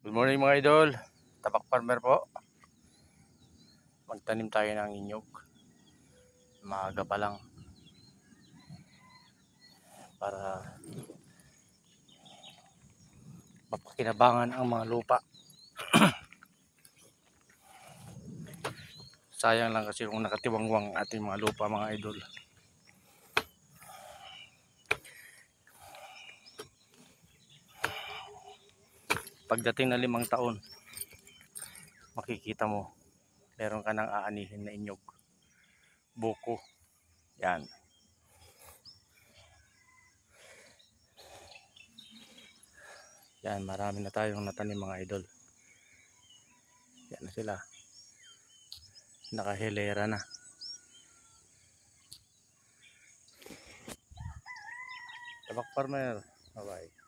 Good morning mga idol, Tapak Farmer po. Magtanim tayo ng inyog. Maaga pa lang para mapakinabangan ang mga lupa. Sayang lang kasi kung nakatiwangwang ating mga lupa mga idol. Pagdating na 5 taon, makikita mo meron ka ng aanihin na inyog, buko. Yan. Yan, marami na tayong natanim mga idol. Yan na sila. Nakahilera na. Tapak Farmer. Bye bye.